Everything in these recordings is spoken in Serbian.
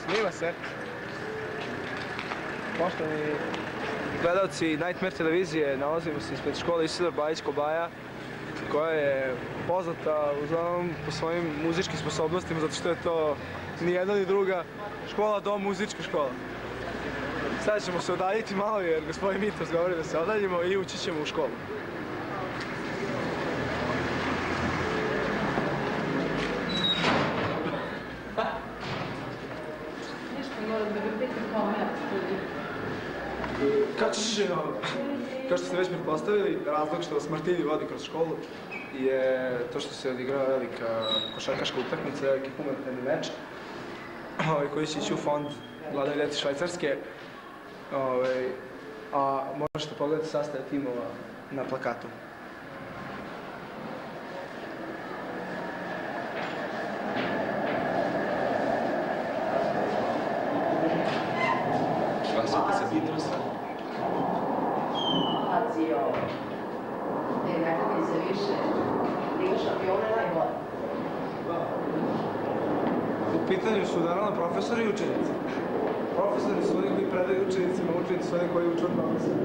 Snima se. Poštovani gledalci Nightmare televizije, nalazimo se ispred škole Isidor Bajić Kobaja, koja je poznata uglavnom po svojim muzičkim sposobnostima, zato što je to ni jedna ni druga škola do muzička škola. Sada ćemo se udaljiti malo jer gospodin Mitos govori da se odaljimo i ući ćemo u školu. Kao što ste već pretpostavili, razlog što vas Martini vodi kroz školu je to što se odigrava velika košarkaška utakmica, veliki humanitarni meč koji će ići u fond Mladoj deci Švajcarske, a možete pogledati sastav timova na plakatu. Glasate se Mitrosa? Lazio, nekako se više Liga šampiona je najbolja. U pitanju su naravno profesori i učenici. Profesori su oni koji predaju učenicima, učenici su oni koji uče od profesora.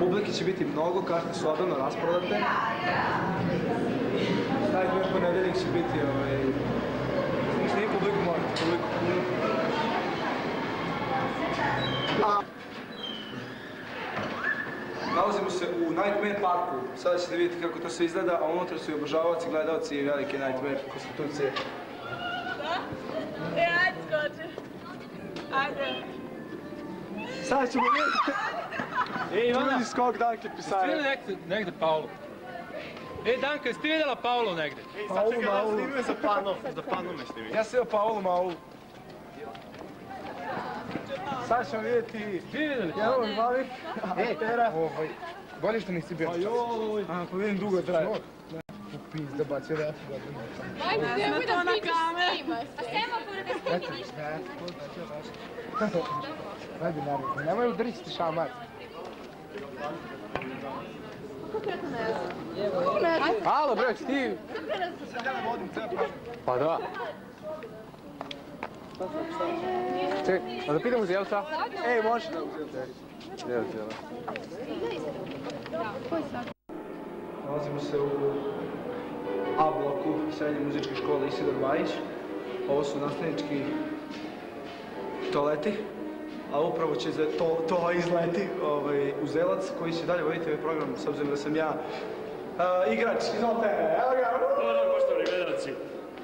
Publike će biti mnogo, karte su odavno rasprodate. Nightmare ponedeljnik će biti nije publiku morate, publiku. Nalazimo se u Nightmare parku. Sada ćete vidjeti kako to sve izgleda, a unutra su i obožavaoci, gledalci i velike Nightmare konstitucije. Da? Ajde skoči. Ajde. Sada ćemo vidjeti. Ivana, tu vidi skok Danke Pisara. jesi vidjela negde Paolo? Danka, jesi ti vidjela Paolo negde? Paolo Maulu. Snimio za panom me snimio. Ja sam Paolo Maulu. Sada ćemo vidjeti jednog malih amatera. Bolje što nisi bio. Pa vidim dugo traje. U pizda bacio refu. Ajde, nemoj da snima. A semafor ne snimi ništa. Ajde, naravno. Nemoj udrićiti šamar. Konkretno ne znam. Alo, bre, ti... Pa da. Čekaj, da pitamo za Jelca? Ej, može da uzeti. Jelca. Nalazimo se u A bloku srednje muzičke škole Isidor Bajić. Ovo su nastavnički toaleti, a upravo će to izleti u Zelac koji će dalje voditi ovaj program, s obzirom da sam ja igrač. Izvolite, evo ga! Dobar dan, poštovani gledalci.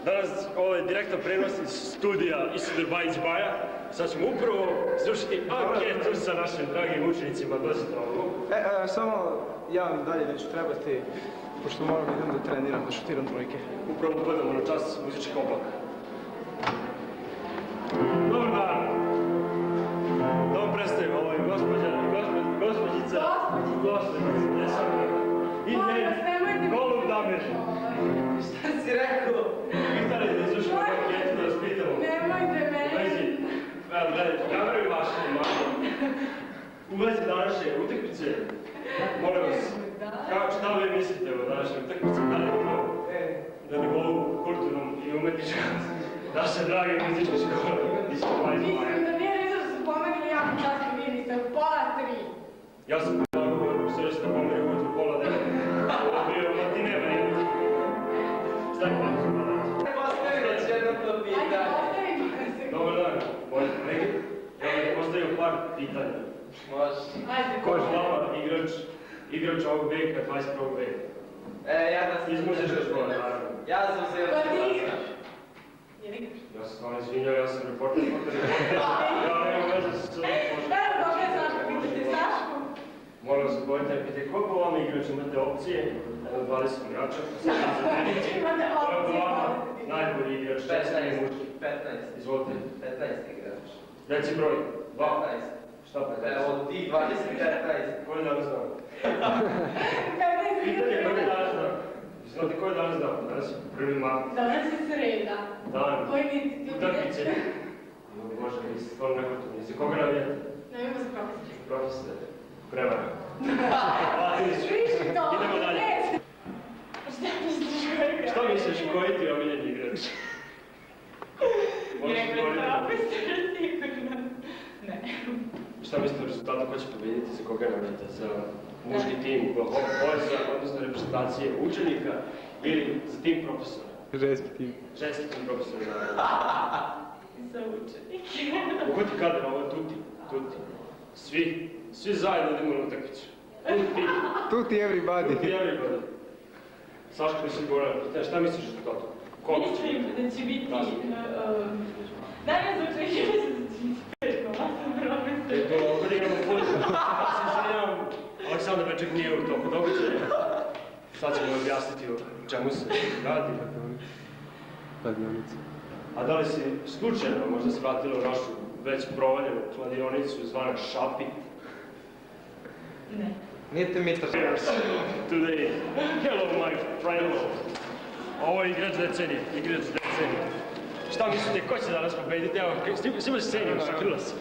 Danas ovo je direktan prenos iz studija Isidor Bajić Baja. Sad ćemo upravo izvršiti anketu sa našim dragim učenicima. Dođite ovdje. Samo ja vam dalje neću trebati, pošto moram idem da treniram, da šutiram trojke. Upravo gledamo na čas muzičkih oblaka. Dobar dan. Da vam predstavim, ovo je gospođica. Gospođica. I ne, Golub Damir. Šta si rekao? Pitali da izvršimo anketu da vas pitamo. Nemojte meni. Evo, gledajte, kameru i vaše imamo. U vezi današnje utakmice, molim vas, šta vi mislite o današnje utakmice? Da li je to na nivou kulturnom i umetničkom naše drage muzičke škole? Mislim da nije ništa što su pomenuli jako časni ministar, pola 3. Ja sam tako profesor što pomerio ujutru pola 9. Ovo je bio matine varijant. Šta je pa? Postavim već jedno to pitanje. Dobar dan, ja bih postavio par pitanja. Može. Ko je vama igrač ovog veka, 21. veka? Ja da sam Iz muzičke škole, naravno. Ja sam se... Pa ti igraš? Jel igraš? Ja sam stvarno izvinjao, ja sam reporter. Ja nemam veze sa svojom poštom. Evo dok je Saško, pitate Sašku. Moram vas pojete, pitajte koliko vama igrač imate opcije? Evo 20 igrača. Imate opcije. Najbolji igrač, 15. Izvolite. 15 igrač. Reci broj. 2. 15. Šta 15? Od tih 20 15. Koji danas dan? 15 Pitanje koji igrač. danas dan? Znate koji danas dan? Danas je 1. mart. Danas je sreda. Dan. Koji mi ti Utakmice. Bože, vi ste stvarno nekulturni. Nisi koga navijate? Nemojmo se profesor. Profesor. Prevara. Viši to. Idemo dalje. Šta misliš koji igrač? Šta misliš, koji ti je omiljeni igrač? Direktno profesor, sigurno. Ne. Šta mislite o rezultatu, ko će pobediti, za koga navijate? Za muški tim bojza, odnosno reprezentacije učenika ili za tim profesora? Ženski tim. Ženski tim profesora, naravno. Za učenike. Ugodi kadar, ovo je tuti. Svi zajedno idemo na utakmicu. Tuti everybody. Tuti everybody. Saško mi se govorio, šta misliš o toto? Mislim da će biti... Danas za učenike mislim da će biti pekovasan profesor. To ovdje igramo futbol. Ja se izvinjavam, Aleksandar Beček nije u toku događaja. Sad ćemo objasniti o čemu se radi. Kladionica. A da li si slučajno možda shvatila u našu već provaljenu kladionicu zvana Šapi? Ne. Nije te mitar. Today, hello my friends. Ovo je igrač decenije, Šta mislite, ko će danas pobediti? Evo, svima se cenimo, sakrila se.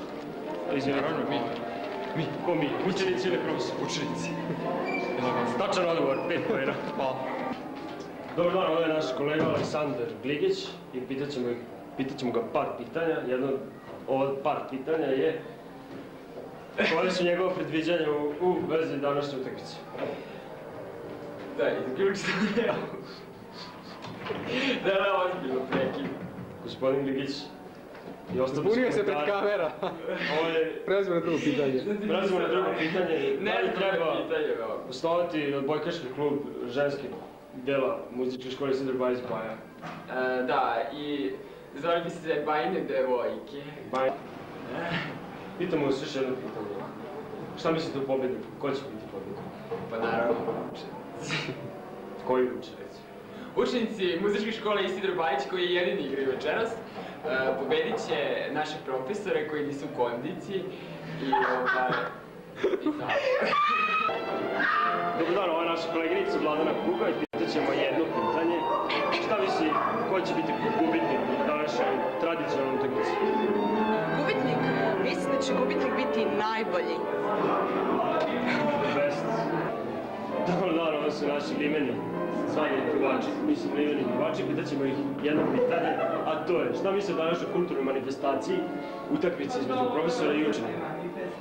Izvini, mi. Ko mi? Učenici ili profesor? Učenici. Tačan odgovor, 5 poena. Hvala. Dobar dan, ovo je naš kolega Aleksandar Gligić i pitat ćemo ga par pitanja. Jedno od par pitanja je koje su njegove predviđanja u vezi današnje utakmice. Da, izključite me. Da, ozbiljno prekid. Gospodin Gligić i ostali su Bunio se pred kamera. Ovo je... Prelazimo na drugo pitanje. Prelazimo na drugo pitanje. Ne, Da li treba pitanje, osnovati odbojkaški klub ženski dela muzičke škole Isidor Bajić Baja? Da, i zvali bi se Bajine devojke. Pitamo vas još jedno pitanje. Šta mislite o pobedniku? Ko će biti pobednik? Pa naravno, učenici. Koji učenici? Učenici muzičke škole Isidor Bajić koji jedini igraju večeras. Pobedit će naše profesore koji nisu u kondiciji i tako. Dobar dan, ovo je naša koleginica Vladana Kuga i pitat ćemo jedno pitanje. Šta misli, ko će biti gubitnik u današnjoj tradicionalnoj utakmici? Gubitnik, mislim da će gubitnik biti najbolji. Best. Dobar dan, ovo su naši limeni. Zvani plivači, mislim limeni plivači, pitat ćemo ih jedno pitanje, a to je šta misle o današnjoj kulturnoj manifestaciji, utakmici između profesora i učenika?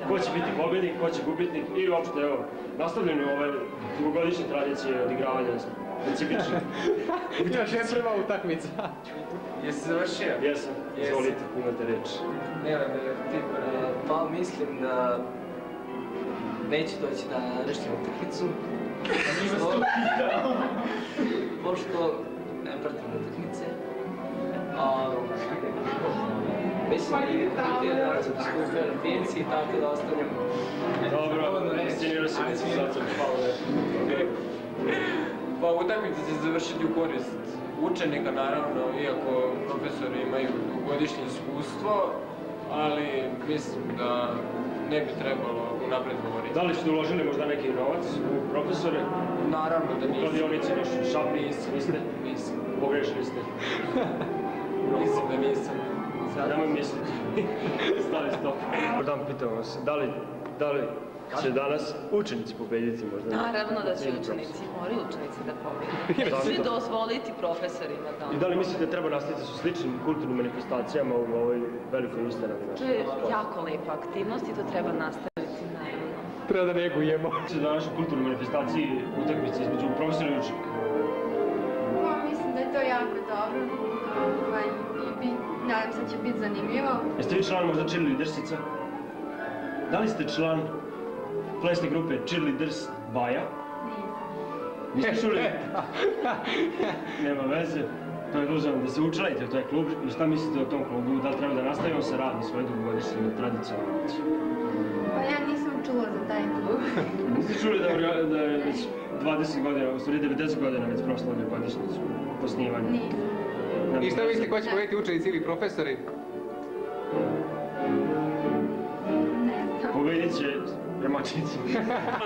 Ko će biti pobednik, ko će gubitnik i uopšte, evo, nastavljeno ove dugogodišnje tradicije odigravanja specifične. Još je prva utakmica. Jesi završio? Jesam, izvolite, imate reč. Pa mislim da neću doći na današnju utakmicu. Pošto ne pratim utakmice. Mislim da je će skupiti na pijenci, tako da ostavljam. Dobro, istinira se mi sad sam hvala ne. Pa utakmica će završiti u korist učenika, naravno, iako profesori imaju dugogodišnje iskustvo, ali mislim da ne bi trebalo unapred govoriti. Da li ste uložili možda neki novac u profesore? Naravno da nisam. U kladionici našu Šapi? Nisam. Pogrešili ste. Mislim da nisam. Nemoj misliti. Stavi stop. Dan pitamo vas, da li će danas učenici pobediti možda? Naravno da će učenici, moraju učenici da pobede. Svi dozvoliti profesorima da... I da li mislite da treba nastaviti sa sličnim kulturnim manifestacijama u ovoj velikoj ustanovi? To je jako lepa aktivnost i to treba nastaviti, naravno. Treba da negujemo. Na našoj kulturnoj manifestaciji utakmice između profesora i učenika. Mislim da je to jako dobro. Nadam se da će biti zanimljivo. Jeste vi član možda cheerleadersica? Da li ste član plesne grupe Cheerleaders Baja? Nisam. Niste čuli? Nema veze. To je dužno da se učlanite u taj klub i šta mislite o tom klubu? Da li treba da nastavimo sa radom svoje dugogodišnje tradicionalne? Pa ja nisam čula za taj klub. Niste čuli da je već 20 godina, u stvari 90 godina već proslavlja godišnjicu posnivanja? Nisam. I šta mislite, ko će pobediti, učenici ili profesori? Pobedit će Remačnici.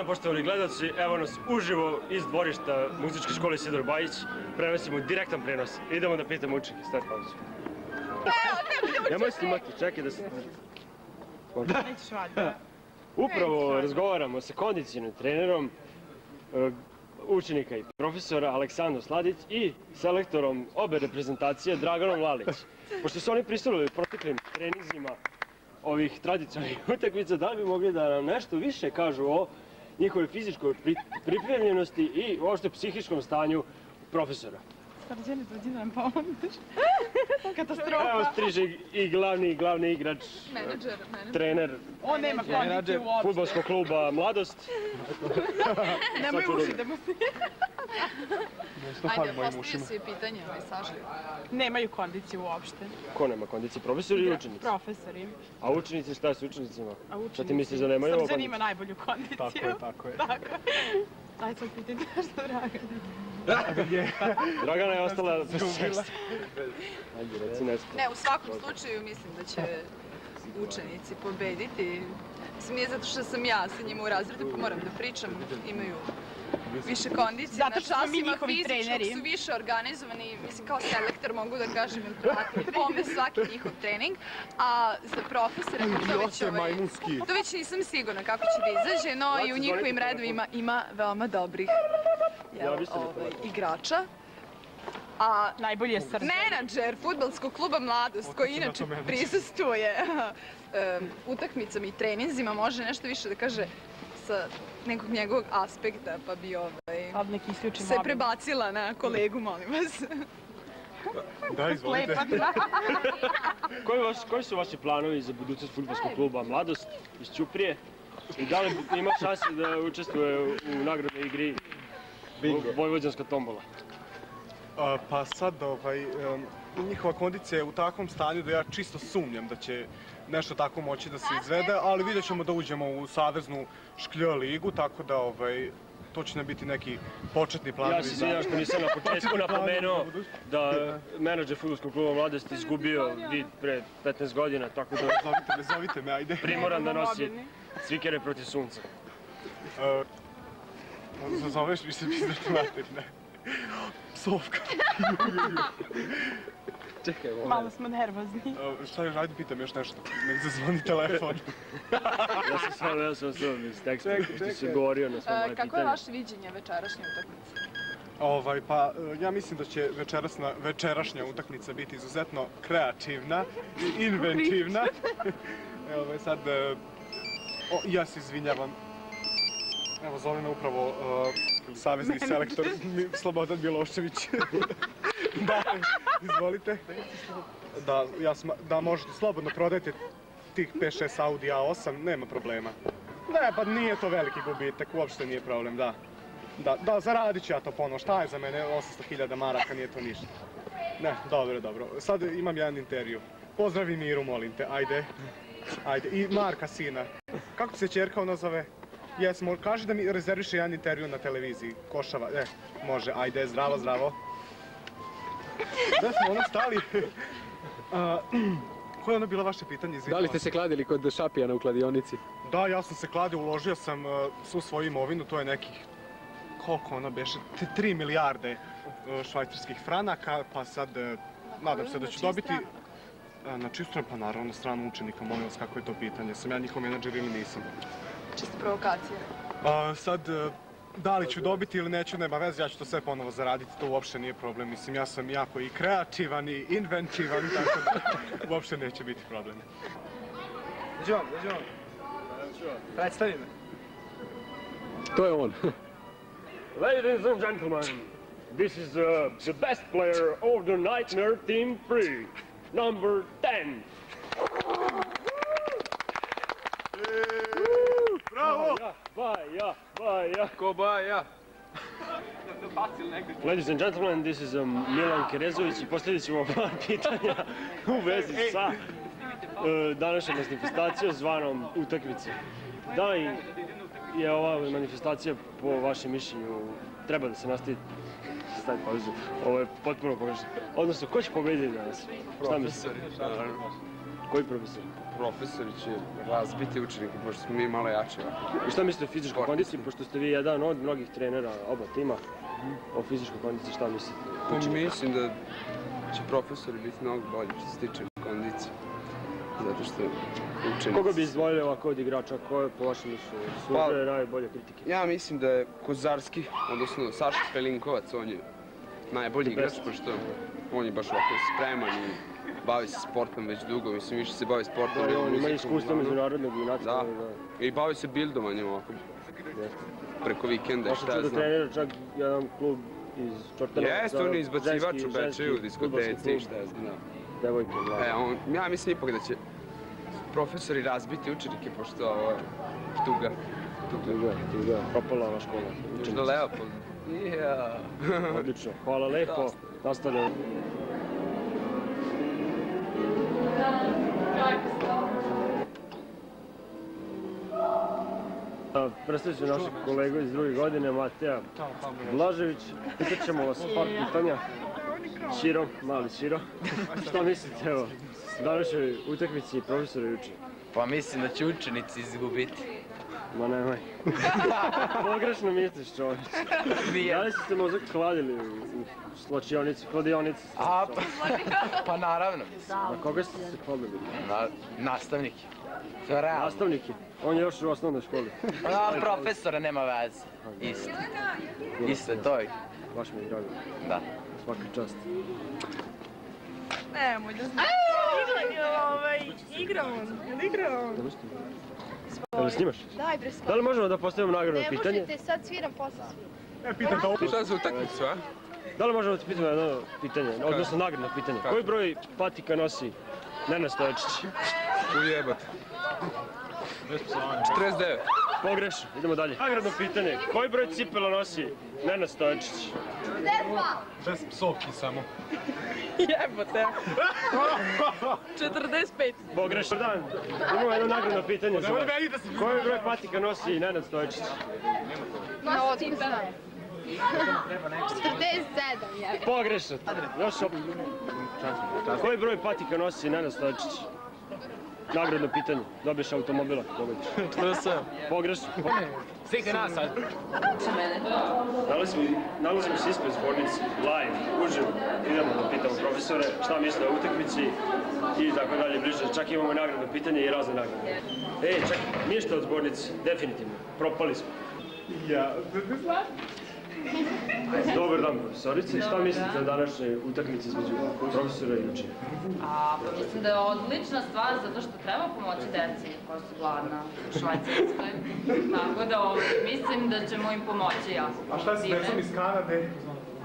Poštovani gledalci, evo nas uživo iz dvorišta muzičke škole Isidor Bajić. Prenosimo direktan prenos. Idemo da pitamo učenike, stavi pauzu. Nemoj snimati, čekaj da se... Upravo razgovaramo sa kondicionim trenerom učenika i profesora Aleksandar Sladić i selektorom obe reprezentacije Draganom Lalić. Pošto su oni pristupili proteklim treninzima ovih tradicionalnih utakmica, da li bi mogli da nam nešto više kažu o njihovoj fizičkoj pripremljenosti i uopšte psihičkom stanju profesora? Srđane, dođi nam pomoć. Katastrofa. Evo stiže i glavni igrač, trener fudbalskog kluba Mladost. Nemoj uši da mu se... Ajde, postavio si pitanje, Saša. Nemaju kondiciju uopšte. Ko nema kondicije, profesori ili učenici? Profesori. A učenici šta je s učenicima? A učenici? Šta ti misliš da nemaju ovo Srđan kondiciju? ima najbolju kondiciju. Tako je. Ajde sad pitanje nešto, Dragana. Dragana je ostala bez seksa. Ajde, reci nešto. Ne, u svakom slučaju mislim da će učenici pobediti. Mislim, nije zato što sam ja sa njima u razredu pa moram da pričam, imaju više kondicije. Zato što smo mi na njihovi časima treneri. fizičkog su više organizovani, mislim kao selektor mogu da kažem ili prati pome svaki njihov trening, a za profesore to već nisam sigurna kako će da izađe, no i u njihovim redovima ima veoma dobrih igrača. A najbolji je Srđan. menadžer fudbalskog kluba Mladost, koji inače prisustuje utakmicama i treninzima, može nešto više da kaže sa nekog njegovog aspekta, pa bi se prebacila na kolegu, molim vas. Da, izvolite. Koji su vaši planovi za budućnost fudbalskog kluba Mladost iz Ćuprije? I da li ima šanse da učestvuje u nagradnoj igri Vojvođanska tombola? Pa sad, njihova kondicija je u takvom stanju da ja čisto sumnjam da će nešto tako moći da se izvede, ali vidjet ćemo da uđemo u saveznu šklj ligu, tako da to će nam biti neki početni planovi. Ja se izvinjam što nisam na početku napomenuo da menadžer fudbalskog kluba Mladost izgubio vid pre 15 godina, tako da zovite me, ajde. Primoran da nosi cvikere protiv sunca. Zoveš mi se pizdati mater, ne? Psovka. Čekaj, malo smo nervozni. Šta još, ajde pitam još nešto. Nek zazvoni telefon. Ja sam iz teksta, što si govorio na svom moje pitanje. Kako je vaše viđenje večerašnje utakmice? Pa ja mislim da će večerašnja utakmica biti izuzetno kreativna i inventivna. Evo sad, ja se izvinjavam. Evo, zove me upravo savezni selektor Slobodan Milošević. Da, izvolite. Da možete slobodno prodajte tih 5-6 Audi A8, nema problema. Ne, pa nije to veliki gubitak, uopšte nije problem, da. Da, zaradit ću ja to ponovo, šta je za mene 800.000 maraka, nije to ništa. Ne, dobro. Sad imam jedan intervju. Pozdravi Miru, molim te, ajde. I Marka, sina. Kako se ćerka ona zove? Jesmo, kaži da mi rezerviše jedan intervju na televiziji. Košava, može, ajde, zdravo. Gde smo ono stali? Koje je ono bilo vaše pitanje? Da li ste se kladili kod Šapijana u kladionici? Da, ja sam se kladio, uložio sam svu svoju imovinu, to je nekih, koliko ono beše, 3 milijarde švajcarskih franaka, pa sad nadam se da ću dobiti... Na čistu stranu, pa naravno na stranu učenika, molim vas kako je to pitanje, sam ja njihov menadžer ili nisam? Čista provokacija. Sad, da li ću dobiti ili neću, nema veze, ja ću to sve ponovo zaraditi, to uopšte nije problem. Mislim, ja sam jako i kreativan i inventivan, tako da uopšte neće biti problem. Dođi vam. Predstavi me. To je on. Ladies and gentlemen, this is the best player of the Nightmare Team 3, number 10. Bravo! Baja. Ko Baja? Ladies and gentlemen, this is Milan Kerezović i postavit ćemo par pitanja u vezi sa današnjom manifestacijom zvanom utakmice. Da li je ova manifestacija po vašem mišljenju treba da se nastavi? Stavi pauzu. Ovo je potpuno pogrešno. Odnosno, ko će pobediti danas? Šta mislite? Koji profesor? Profesori će razbiti učenike, pošto smo mi malo jači. I šta mislite o fizičkoj kondiciji, pošto ste vi jedan od mnogih trenera oba tima? O fizičkoj kondiciji šta mislite? Mislim da će profesori biti mnogo bolji što se tiče kondicije. zato što učenici... Koga bi izdvojili ovako od igrača? Ko je po vašem mišljenju služuje najbolje kritike? Ja mislim da je Kozarski, odnosno Saša Pelinkovac, on je najbolji igrač, pošto on je baš ovako spreman i bavi se sportom već dugo, mislim više se bavi sportom. Da, on ima iskustvo međunarodnog i nacionalnog. Da, i bavi se bildovanjem ovako, preko vikenda i šta ja znam. Da trenira čak jedan klub iz Čortana. Jeste, on je izbacivač u Bečeju, diskoteci i šta ja znam. Devojke, da. Ja mislim ipak da će profesori razbiti učenike, pošto ovo je tuga. Tuga, propala ova škola. Još do Leopold. Odlično, hvala lepo. Nastavljamo. Predstavit ću našeg kolegu iz druge godine, Mateja Blažević. Pitat ćemo vas par pitanja. Širo, mali Širo. Šta mislite, evo, današnjoj utakmici profesora juče? Pa mislim da će učenici izgubiti. Ma nemoj. Pogrešno misliš, čovječ. Da li ste se možda kladili u slačionici, kladionici? Pa naravno. Na koga ste se kladili? Nastavnike. To je realno. Nastavnike? On je još u osnovnoj školi. Profesora nema veze. Isto. Isto je to. Baš mi je drago. Da. Svaka čast. Nemoj da znam. Igramo. Da li snimaš? Daj bre, skoro. Da li možemo da postavimo nagradno pitanje? Ne možete, sad sviram, posle sviram. Pitam šta za utakmicu, a? Da li možemo da ti pitamo jedno pitanje, odnosno nagradno pitanje? Koji broj patika nosi Nenad Stojačić? Ujebate. 49. Pogrešno, idemo dalje. Nagradno pitanje, koji broj cipela nosi Nenad Stojačić? 6 psovki samo. Jebote. 45. Pogrešno. Dan, imamo jedno nagradno pitanje za vas. Koji broj patika nosi Nenad Stojačić? Nosi cipela. 47, jebe. Pogrešno. Još opet. Koji broj patika nosi Nenad Stojačić? Nagradno pitanje. Dobiješ automobila. 47. Pogrešno. Slikaj nas sad. Nalazimo se ispred zbornice, live, uživo. Idemo da pitamo profesore šta misle o utakmici i tako dalje bliže. Čak imamo i nagradno pitanje i razne nagrade. Čak ništa od zbornice, definitivno. Propali smo. Dobar dan, profesorice. Šta mislite o današnjoj utakmici između profesora i učenika? Pa mislim da je odlična stvar zato što treba pomoći deci koja su gladna u Švajcarskoj. Tako da mislim da ćemo im pomoći jako. A šta s decom iz Kanade?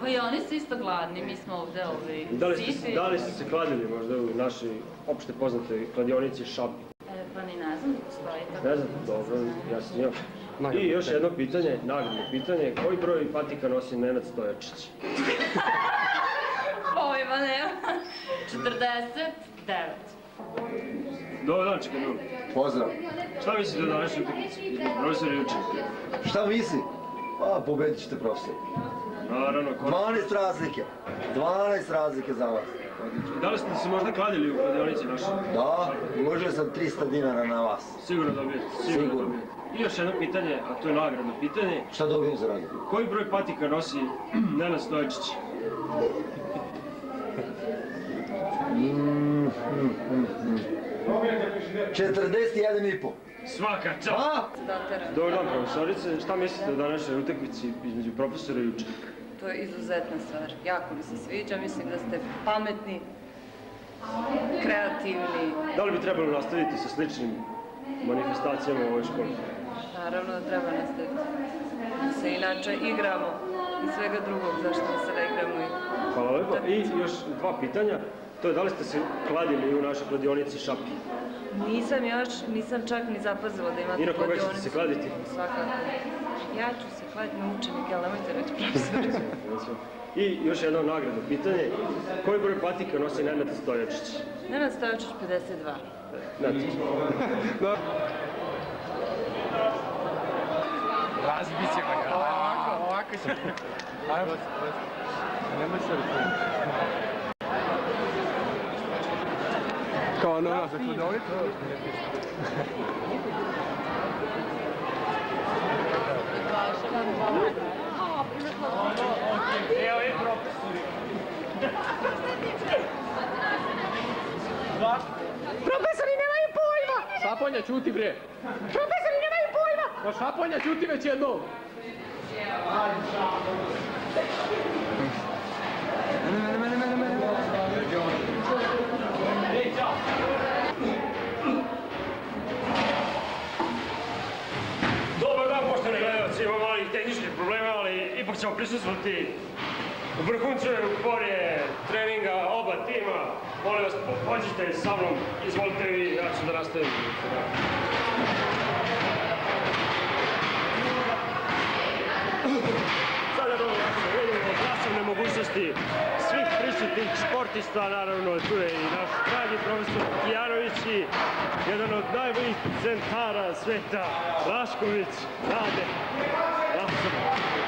Pa i oni su isto gladni, mi smo ovde sifi. Da li ste se kladili možda u našoj opšte poznatoj kladionici Šapi? Pa ni ne znam da postoji tako. Ne znam, dobro, jasnije. I još jedno pitanje, nagradno pitanje, koji broj patika nosi Nenad Stojačić? Pojma nema. 49. Dobar dan, čekaj drugo. Pozdrav. Šta mislite o današnjoj utakmici? Profesor i učenik. Šta misli? Pa, pobedit ćete profesor. Naravno. 12 razlike. 12 razlike za vas. Da li ste se možda kladili u kladionici našoj? Da, uložio sam 300 dinara na vas. Sigurno dobijete. Sigurno. I još jedno pitanje, a to je nagradno pitanje. Šta dobijem za razliku? Koji broj patika nosi Nenad Stojačić? 41,5. Svaka čast! Dobar dan, profesorice. Šta mislite o današnjoj utakmici između profesora i učenika? To je izuzetna stvar. Jako mi se sviđa. Mislim da ste pametni, kreativni. Da li bi trebalo nastaviti sa sličnim manifestacijama u ovoj školi? Naravno da treba nastaviti. Mi se inače igramo i svega drugog, zašto se ne igramo i... Hvala lepo. I još dva pitanja. To je da li ste se kladili u našoj kladionici Šapi? Nisam još, nisam čak ni zapazila da imate kladionicu. I na koga ćete se kladiti? Svakako. Ja ću se kladiti na učenike, ali nemojte reći profesor. I još jedno nagradno pitanje. Koji broj patika nosi Nenad Stojačić? Nenad Stojačić 52. Razbit ćemo ga. Ovako će. Ajmo. Nemoj se reći. Kao ono za kladionicu? Evo je profesori. Profesori, nemoj Šaponja, ćuti bre! Profesori nemaju pojma! Pa Šaponja, ćuti već jednom! Ej, čao! Dobar dan, poštovani gledalci, imamo malih tehničkih problema, ali ipak ćemo prisustvovati u vrhuncu euforije treninga oba tima. Molim vas, pođite sa mnom, izvolite vi, ja ću da nastavim. Sada vidimo glasovne mogućnosti svih prisutnih sportista, naravno tu je i naš dragi profesor Kijanović i jedan od najboljih centara sveta, Rašković, Rade, Rašković.